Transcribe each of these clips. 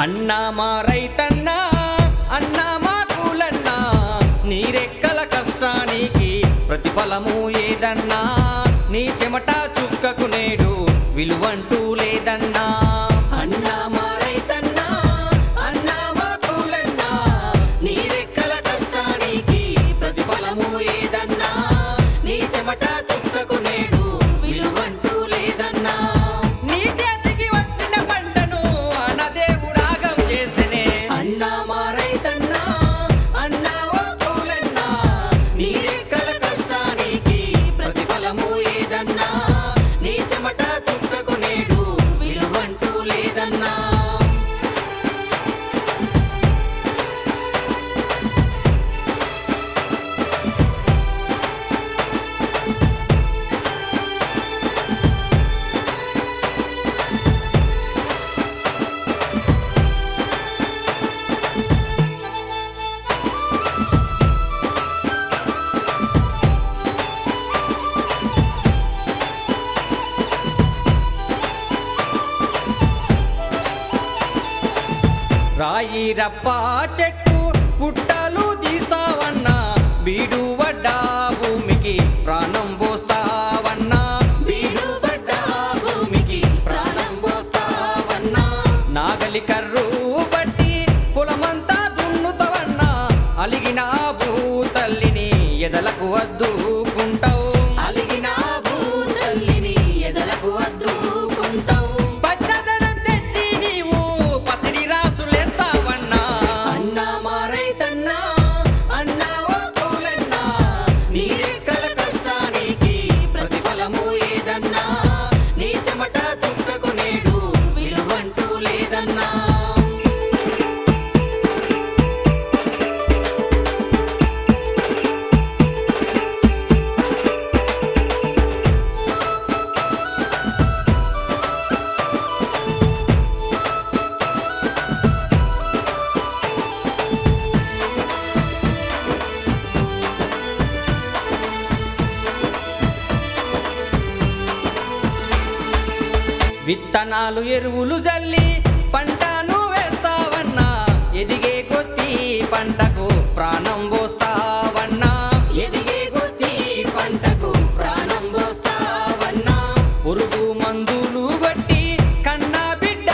అన్నా మా రైతన్నా అన్నా మా కూలన్నా నీరెక్కల కష్టానికి ప్రతిఫలము ఏదన్నా నీ చెమట చుక్కకు నేడు విలువంటూ లేదన్నా అన్నా మా రైతన్నా అన్నా మా కూలన్నా నీరెక్కల కష్టానికి ప్రతిఫలము ఏదన్నా నీ చెమట చుక్కకు నేడు విలువంటూ లేదన్నా నీ చేతికి వచ్చిన పంటను అన్నదేవుడాగం చేసెనే అన్నా మా రైతన్నా అన్నా ఓ కూలన్నా నీరెక్కల కష్టానికి ప్రతిఫలము ఏదన్నా నీ చెమట చుక్కకు నేడు విలువంటూ లేదన్నా రాయి రప్ప చెట్టు పుట్టలు తీస్తావన్నా బీడు వడ్డా భూమికి ప్రాణం పోస్తావన్నా బీడు వడ్డా భూమికి ప్రాణం పోస్తావన్నా నాగలి కర్రు బట్టి పొలమంతా దున్నుతావన్నా అలిగిన భూతల్లిని ఎదలకు వద్దుకుంటావు అలిగిన భూతల్లిని ఎదలకు వద్దుకుంటావు పచ్చదనం తెచ్చి నీవు పసిడి రాసులేస్తావన్నా అన్నా మా రైతన్నా అన్నా ఓ కూలన్నా నీరెక్కల కష్టానికి ప్రతిఫలము ఏదన్నా నీ చెమట చుక్కకు నేడు విలువంటూ లేదన్నా విత్తనాలు ఎరువులు జల్లి పంటను వేస్తావన్నా ఎదిగే కొద్దీ పంటకు ప్రాణం పోస్తావన్నా ఎదిగే కొద్దీ పంటకు ప్రాణం పోస్తావన్నా పురుగు మందులు కొట్టి కన్నా బిడ్డ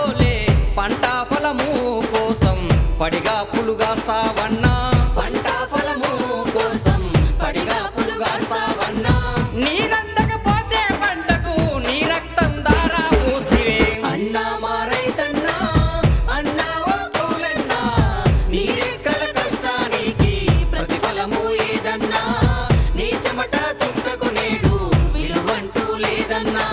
ఓలే పంట ఫలము కోసం పడిగా పులుగాస్తావన్నా పంట ఫలము కోసం పడిగా పులుగాస్తావన్నా నీరందకపోతే పంటకు నీ రక్తం దారా పోసివే అన్నా మా రైతన్నా అన్నా ఓ కూలన్నా నీరెక్కల కష్టానికి ప్రతిఫలము ఏదన్నా నీ చెమట చుక్కకు నేడు విలువంటూ లేదన్నా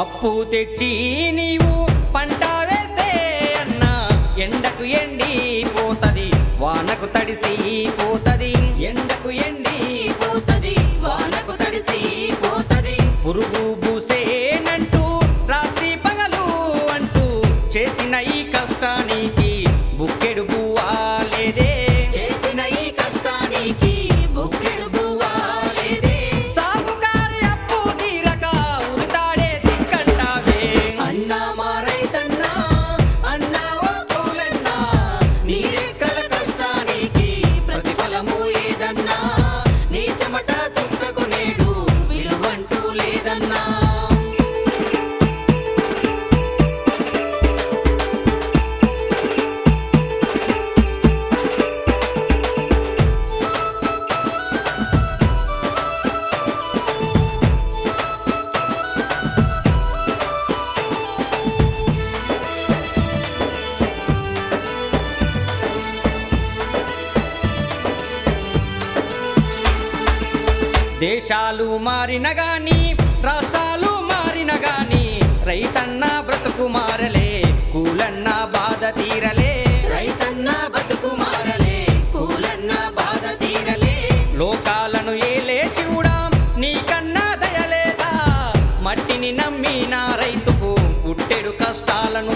అప్పు తెచ్చి నీవు పంట వేస్తే అన్నా ఎండకు ఎండి పోతది వానకు తడిసి పోతది ఎండకు ఎండి పోతది వానకు తడిసి పోతది పురుగు పూసేనంటూ రాత్రి పగలు అంటూ చేసిన ఈ కష్టానికి బుక్కెడు బువ్వా లేదే చేసిన ఈ కష్టానికి బుక్కెడు బువ్వా లేదే సాగుకారి అప్పు తీరక ఉరితాడే దిక్కంటావే అన్నా మా రైతన్నా అన్నా ఓ కూలన్నా నీరెక్కల కష్టానికి ప్రతిఫలము ఏదన్నా నీ చెమట చుక్కకు నేడు విలువంటూ లేదన్నా దేశాలు మారిన గాని రాష్ట్రాలు మారిన గాని రైతన్న బ్రతుకు మారలే కూలన్న బాధ తీరలే రైతన్న బతుకు మారలే కూలన్న బాధ తీరలే లోకాలను ఏలే శివుడా నీకన్నా దయలేదా మట్టిని నమ్మిన రైతుకు పుట్టెడు కష్టాలను